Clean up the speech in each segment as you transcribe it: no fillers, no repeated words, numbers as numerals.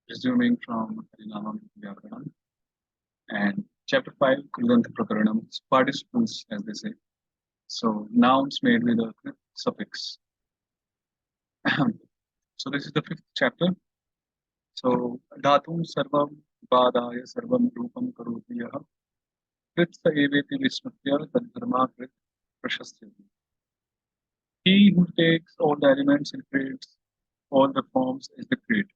Resuming from Harinamam Vyakaranam and chapter 5, Krdanta prakaranam, participles as they say. So nouns made with a suffix. So this is the fifth chapter. So dhatum sarvam badaya sarvam rupam karoti yaha krit sa eveti vismutya tadharma krit prashastyati. He who takes all the elements and creates all the forms is the creator.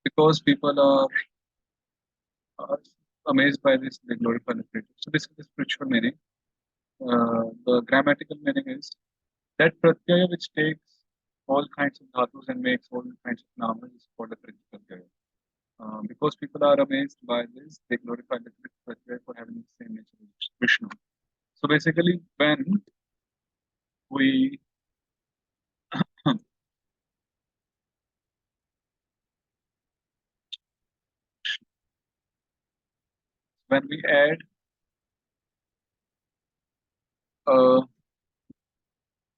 Because people are amazed by this, they glorify the creator. So this is the spiritual meaning. The grammatical meaning is that pratyaya which takes all kinds of dhatus and makes all kinds of namas is called a krit pratyaya. Because people are amazed by this, they glorify the krit pratyaya for having the same nature as Vishnu. So basically, when we add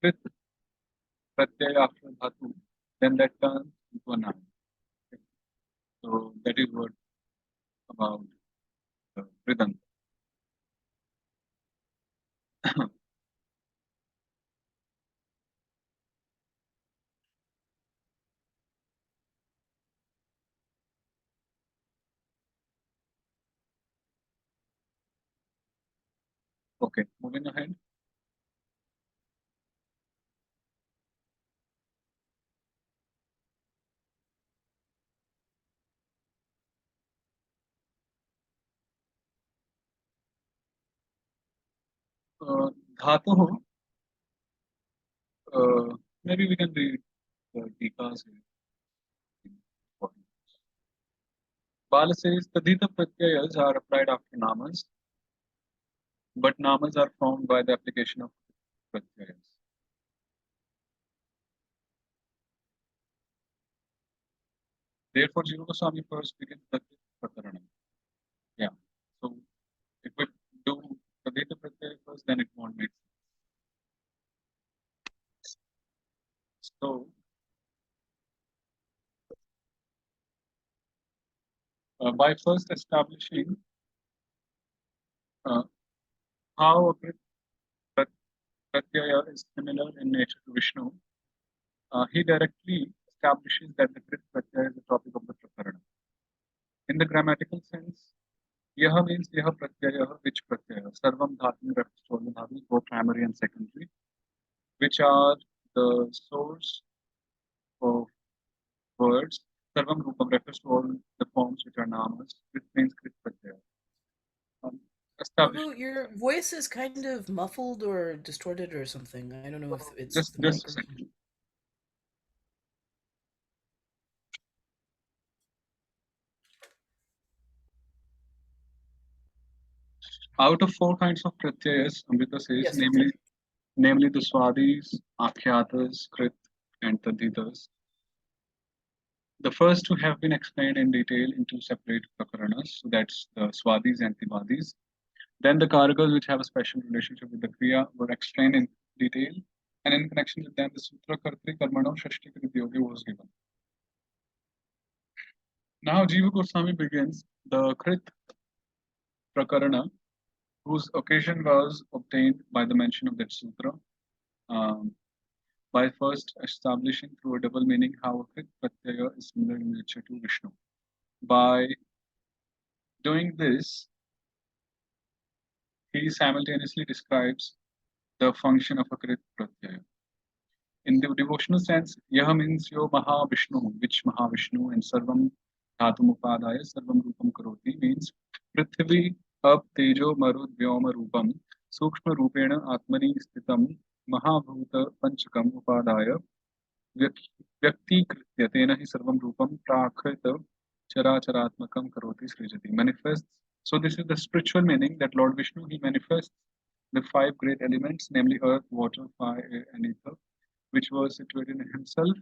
krit pratyaya after dhatu, then that turns into a noun. Okay. So that is what about Krdanta. Okay, moving ahead. Dhatuh, maybe we can read the tikas here. Bala says Tadita pratyayas are applied after namas, but namas are formed by the application of pratyayas. Therefore, Jiva Goswami first begins the prakaranam. Yeah. So if we do Tadita pratyaya first, then it won't make sense. So by first establishing how a pratyaya is similar in nature to Vishnu, he directly establishes that the Krit pratyaya is the topic of the prakaranam. In the grammatical sense, Yaha means Yaha pratyaya, which pratyaya? Sarvam dhatu refers to all the dhatus, both primary and secondary, which are the source of words. Sarvam rupam refers to all the forms which are namas, which means Krit pratyaya. Your voice is kind of muffled or distorted or something. I don't know if it's Just the a microphone. second. Out of four kinds of pratyayas, Amrita says, Yes. namely the swadis, akhyatas, krit, and taditas. The first two have been explained in detail in two separate prakaranas, so that's the swadis and tivadis. Then the karagas, which have a special relationship with the kriya, were explained in detail, and in connection with them, the sutra kartri karmano shashti krit yogi was given. Now, Jiva Goswami begins the krit prakarana, whose occasion was obtained by the mention of that sutra. By first establishing through a double meaning how a krit pratyaya is similar in nature to Vishnu. By doing this, he simultaneously describes the function of a krit pratyaya. In the devotional sense, yaha means yo Mahavishnu, which Mahavishnu, and sarvam dhatum upadaya sarvam rupam karoti means prithvi up tejo marud vyoma rupam sukshma rupena atmani sthitam mahabhuta panchakam upadaya व्यक्तीकृत्य तेन हि सर्वं रूपं प्राकृत characharatmakam karoti srijati manifests. So this is the spiritual meaning that Lord Vishnu, he manifests the five great elements, namely earth, water, fire, air, and ether, which was situated in himself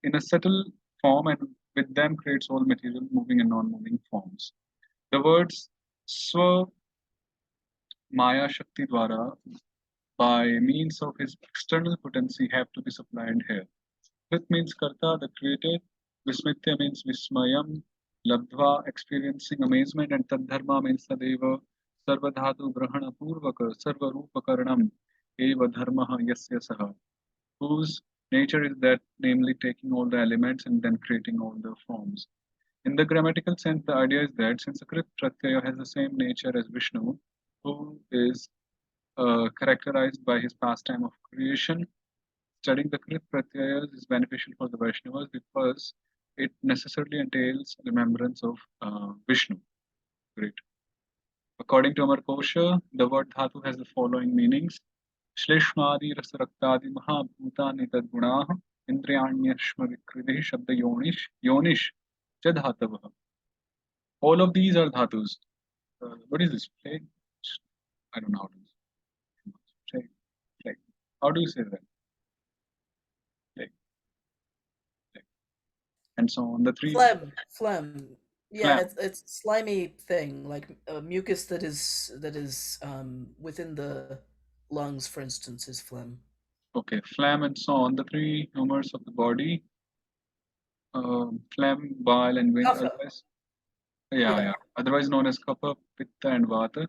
in a subtle form, and with them creates all material moving and non-moving forms. The words Swa Maya Shakti Dwara by means of his external potency have to be supplied here. Krit means karta, the creator. Vismitya means vismayam, labdva, experiencing amazement, and tadharma means tadeva. Sarvadhatu grahana purvaka, sarvarupakaranam, eva dharmaha yasya saha, whose nature is that, namely taking all the elements and then creating all the forms. In the grammatical sense, the idea is that since the Krit Pratyaya has the same nature as Vishnu, who is characterized by his pastime of creation, studying the Krit Pratyayas is beneficial for the Vaishnavas because it necessarily entails remembrance of Vishnu. Great. According to Amar Kosha, the word dhatu has the following meanings. Shleshmadi rasaraktadi mahabhutani tadgunah indriyanyashma vikriti shabda yonish jadhatavah. All of these are dhatus. What is this? Plague? I don't know how to say. Plague. How do you say that? Plague. Plague. And so on. The three Phlegm. Yeah, phlegm. it's slimy thing, like mucus that is within the lungs, for instance, is phlegm. Okay, phlegm and so on. The three humors of the body. Phlegm, bile, and wind. Kapha. Otherwise, yeah, Yeah. yeah. Otherwise known as kapha, pitta, and vata.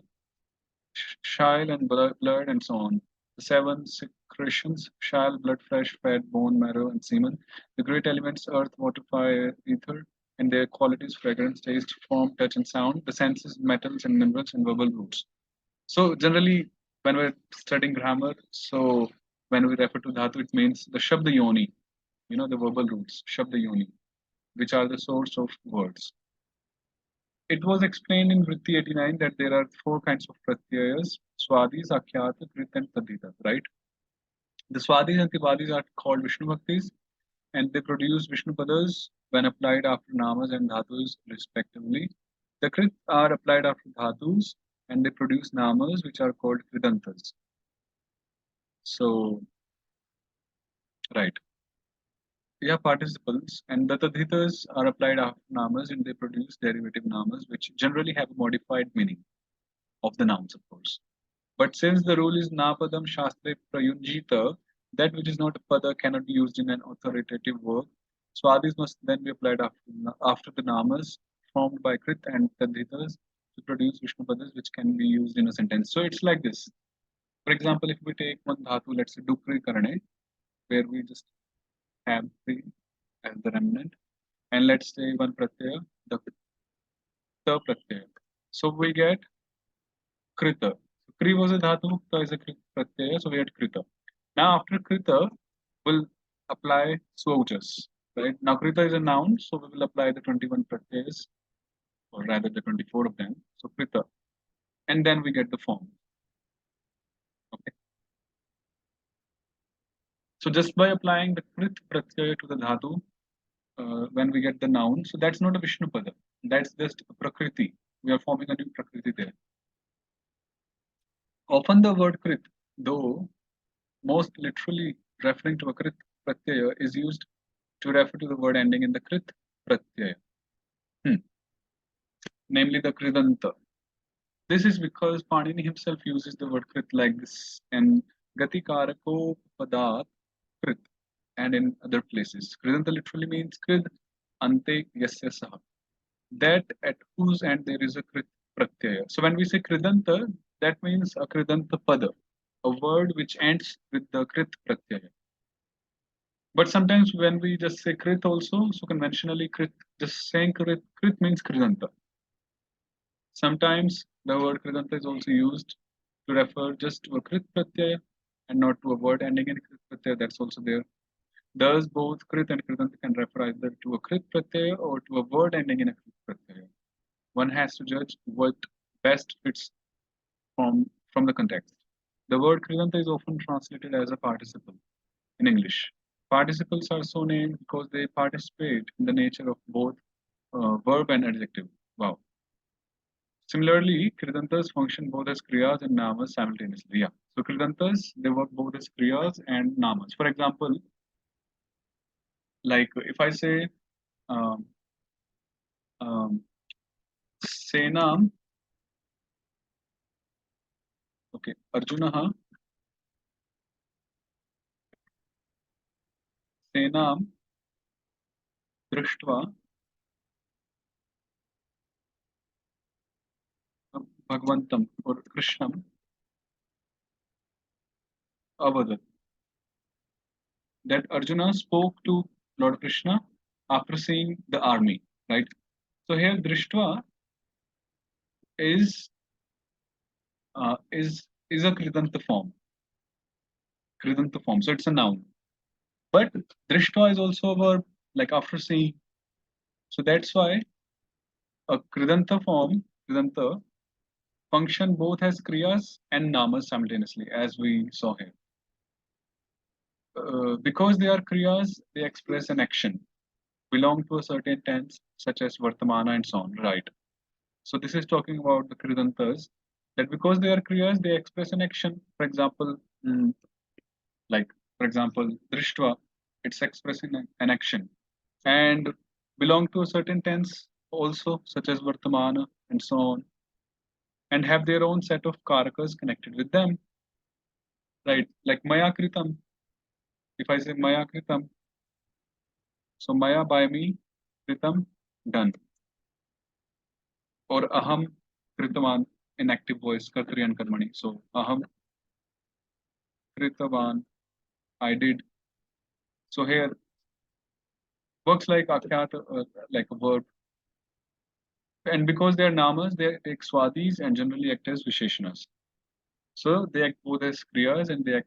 Chyle and blood, and so on. The seven secretions: chyle, blood, flesh, fat, bone, marrow, and semen. The great elements: earth, water, fire, ether, and their qualities: fragrance, taste, form, touch, and sound. The senses: metals and minerals, and verbal roots. So generally, when we're studying grammar, so when we refer to dhatu, it means the shabda yoni, the verbal roots, shabda yoni, which are the source of words. It was explained in Vritti 89 that there are four kinds of pratyayas: swadis, akhyata, krit, and tadita, right? The swadis and tipadis are called Vishnu bhaktis, and they produce Vishnu padas when applied after namas and dhatus, respectively. The krit are applied after dhatus, and they produce namas, which are called kridantas. So, right. Yeah, participles, and the tadhitas are applied after namas, and they produce derivative namas, which generally have a modified meaning of the nouns, of course. But since the rule is napadam shastre prayunjita, that which is not a pada cannot be used in an authoritative work. Swadis must then be applied after the namas formed by krit and tadhitas to produce Vishnu padas, which can be used in a sentence. So it's like this. For example, if we take one dhatu, let's say dukri karane, where we just have three as the remnant, and let's say one pratyaya, the ta pratyaya. So we get krita. Kri was a dhatu, ta is a pratyaya, so we get krita. Now after krita, we'll apply swaujas. Right? Now krita is a noun, so we will apply the 21 pratyayas, or rather the 24 of them. So krita. And then we get the form. Okay. So just by applying the krit pratyaya to the dhatu, when we get the noun, so that's not a Vishnu pada. That's just a prakriti. We are forming a new prakriti there. Often the word krit, though most literally referring to a krit pratyaya, is used to refer to the word ending in the krit pratyaya, namely the kridanta. This is because Panini himself uses the word krit like this in Gati Karako Padat krit and in other places. Kridanta literally means krid ante yasya saha, that at whose end there is a krit pratyaya. So when we say kridanta, that means a kridanta pada, a word which ends with the krit pratyaya. But sometimes when we just say krit also, so conventionally krit, just saying krit means kridanta. Sometimes the word kridanta is also used to refer just to a krit pratyaya and not to a word ending in krit pratyaya. That's also there. Thus, both krit and kridanta can refer either to a krit pratyaya or to a word ending in a krit pratyaya. One has to judge what best fits from the context. The word kridanta is often translated as a participle in English. Participles are so named because they participate in the nature of both verb and adjective. Wow. Similarly, kridantas function both as kriyas and namas simultaneously. Yeah. So kridantas, they work both as kriyas and namas. For example, like if I say um, um, senam, okay, Arjunaha Tenam Drishtva Bhagwantam or Krishnam Avadat. That Arjuna spoke to Lord Krishna after seeing the army, right? So here Drishtva is is a Kridanta form. Kridanta form. So it's a noun. But Drishtva is also a verb, like after seeing. So that's why a Kridanta form, Kridanta, function both as Kriyas and Namas simultaneously, as we saw here. Because they are Kriyas, they express an action, belong to a certain tense, such as Vartamana and so on, right? So this is talking about the Kridantas, that because they are Kriyas, they express an action. For example, like, for example, Drishtva, it's expressing an action. And belong to a certain tense also, such as Vartamana and so on, and have their own set of karakas connected with them, right? Like Maya Kritam, if I say Maya Kritam, so Maya by me, Kritam, done. Or Aham Kritavan in active voice, Kartari and Karmani. So Aham Kritavan, I did. So here works like Akyat, like a verb. And because they are namas, they take swadis and generally act as visheshanas. So they act both as kriyas and they act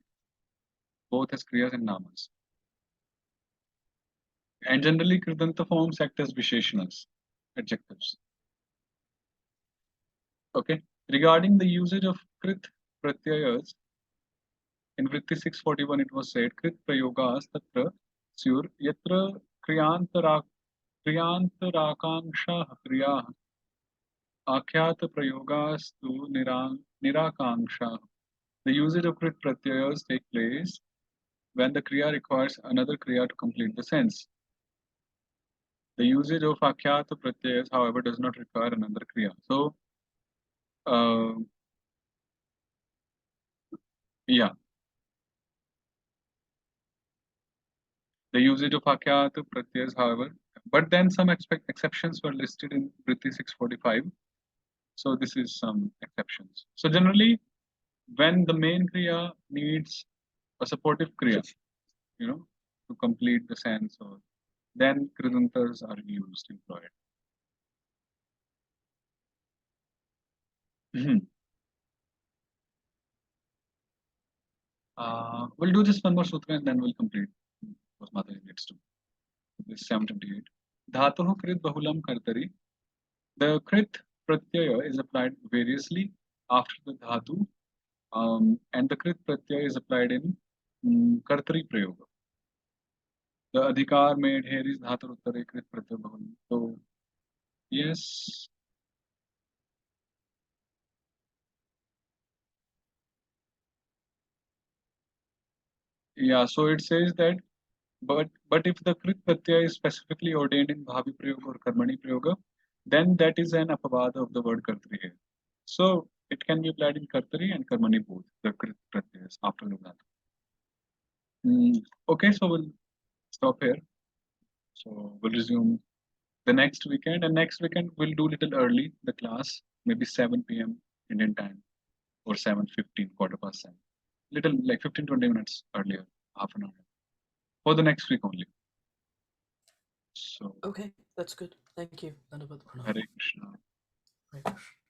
both as kriyas and namas. And generally Kridanta forms act as visheshanas, adjectives. Okay. Regarding the usage of Krit pratyayas, in Vritti 641 it was said, Krit prayogas tatra syur yatra kriyantarakangsha kriya akhyat prayogas tu nirakangsha. The usage of Krit pratyayas take place when the kriya requires another kriya to complete the sense. The usage of akhyata pratyayas, however, does not require another kriya. So, yeah, the usage of akhyata pratyayas, however, but then some exceptions were listed in Vritti 645. So this is some exceptions. So generally, when the main kriya needs a supportive kriya, to complete the sense, or then kridantas are used, employed. We'll do just one more sutra and then we'll complete what Mata needs to. This is 728. Dhatoh krit bahulam kartari. The krit pratyaya is applied variously after the dhatu, and the krit pratyaya is applied in kartari prayoga. The adhikar made here is dhatur uttare krit pratyaya bahulam. So, yes. Yeah, so it says that, but if the krit pratyaya is specifically ordained in bhavi prayoga or karmani prayoga, then that is an apavada of the word kartari here. So it can be applied in kartari and karmani both, the krit pratyayas after the dhatu. Okay, so we'll stop here. So we'll resume the next weekend, and next weekend we'll do little early the class, maybe 7 p.m. Indian time or 7:15, quarter past 7. Little like 15-20 minutes earlier, half an hour for the next week only. So Okay, that's good. Thank you. Hare Krishna. Hare Krishna.